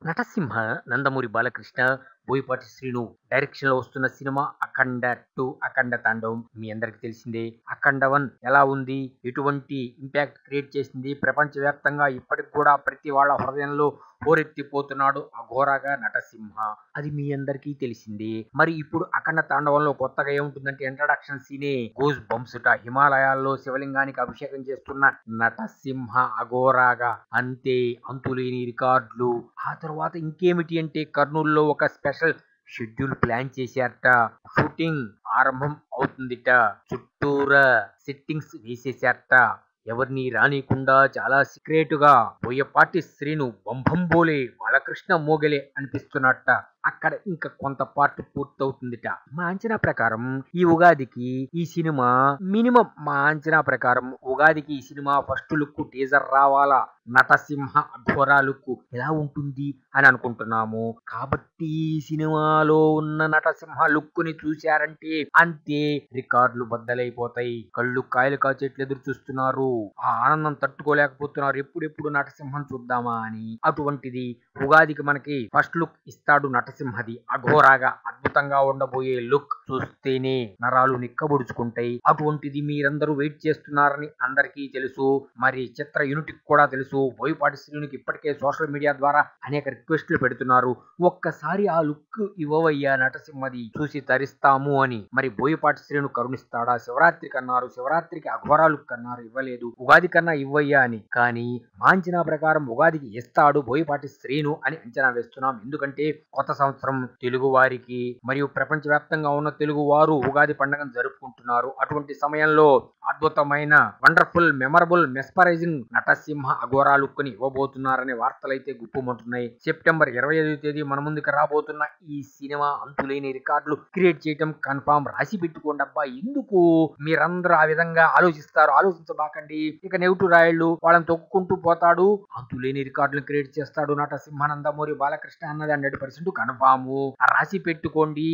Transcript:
నటసింహ, నందమూరి బాలకృష్ణ, బోయపాటి శ్రీను డైరెక్షన్‌లో వస్తున్న సినిమా 'అఖండ 2 అఖండ తాండవం' మీ అందరికి తెలిసిందే. 'అఖండ 1' ఎలా ఉంది? ఎటువంటి ఇంపాక్ట్ క్రియేట్ చేసింది? ప్రపంచవ్యాప్తంగా ఇప్పటికి కూడా ప్రతి వాళ్ళ హృదయంలో హోరెత్తిపోతున్నాడు అఘోరాగా నటసింహ. అది మీ అందరికీ తెలిసిందే. మరి ఇప్పుడు 'అఖండ తాండవంలో' కొత్తగా ఏముంటుందంటే ఇంట్రడక్షన్ సీనే గూస్ బంప్స్‌ట. హిమాలయాల్లో శివలింగానికి అభిషేకం చేస్తున్న నటసింహ అఘోరాగా. అంతే, అంతులేని రికార్డులు. ఆ తర్వాత ఇంకేమిటి అంటే కర్నూలులో ఒక స్పెషల్ షెడ్యూల్ ప్లాన్ చేశారట. షూటింగ్ ఆరంభం అవుతుందిట. చుట్టూరా సెట్టింగ్స్ వేసేశారట. ఎవరిని రానీయకుండా చాలా సీక్రెట్‌గా బోయపాటి శ్రీను బంబంబోలే, బాలకృష్ణ మోగలే అనిపిస్తున్నట్ట. అక్కడ ఇంకా కొంత పార్ట్ పూర్తవుతుందిట. మా అంచనా ప్రకారం ఈ ఉగాదికి ఈ సినిమా మా అంచనా ప్రకారం ఉగాదికి ఈ సినిమా ఫస్ట్ లుక్ టీజర్ రావాలా. నటసింహ అఘోరా లుక్ ఎలా ఉంటుంది అని అనుకుంటున్నాము. కాబట్టి ఈ సినిమాలో ఉన్న నటసింహ లుక్ ని చూశారంటే అంతే, రికార్డులు బద్దలైపోతాయి. కళ్ళు కాయలు కాచేట్లు ఎదురు చూస్తున్నారు. ఆ ఆనందం తట్టుకోలేకపోతున్నారు. ఎప్పుడెప్పుడు నటసింహం చూద్దామా అని. అటువంటిది ఉగాదికి మనకి ఫస్ట్ లుక్ ఇస్తాడు నటసింహది. అఘోరాగా అద్భుతంగా ఉండబోయే లుక్ చూస్తేనే నరాలు నిక్కబొడుచుకుంటాయి. అటువంటిది మీరందరూ వెయిట్ చేస్తున్నారని అందరికీ తెలుసు. మరి చిత్ర యూనిట్ కూడా తెలుసు. బోయపాటి శ్రీనుకి ఇప్పటికే సోషల్ మీడియా ద్వారా అనేక రిక్వెస్ట్లు పెడుతున్నారు. ఒక్కసారి ఆ లుక్ ఇవ్వవయ్యా నటసింహది, చూసి తరిస్తాము అని. మరి బోయపాటి శ్రీను కరుణిస్తాడా? శివరాత్రికి అన్నారు, శివరాత్రికి అఘోరా లుక్ అన్నారు, ఇవ్వలేదు. ఉగాది కన్నా ఇవ్వయ్యా అని. కానీ మా అంచనా ప్రకారం ఉగాదికి ఇస్తాడు బోయపాటి శ్రీను అని అంచనా వేస్తున్నాం. ఎందుకంటే కొత్త సంవత్సరం తెలుగు వారికి మరియు ప్రపంచవ్యాప్తంగా ఉన్న తెలుగు వారు ఉగాది పండుగను జరుపుకుంటున్నారు. అటువంటి సమయంలో అద్భుతమైన wonderful memorable mesmerising Natasimha Aghora look ని ఇవ్వబోతున్నారనే వార్తలైతే గుప్పుమంటున్నాయి. సెప్టెంబర్ 25వ తేదీ మన ముందుకు రాబోతున్న ఈ సినిమా అంతులేని రికార్డులు క్రియేట్ చేయటం కన్ఫామ్. రాసి పెట్టుకోండి అబ్బా. ఎందుకు మీరందరూ ఆ విధంగా ఆలోచిస్తారు? ఆలోచించబాకండి. ఇక నెగిటివ్ రాయళ్ళు వాళ్ళని తొక్కుకుంటూ పోతాడు. అంతులేని రికార్డులు క్రియేట్ చేస్తాడు నటసింహ. నందమూరి బాలకృష్ణ అన్నది 100% కన్ఫాము. రాసి పెట్టుకోండి.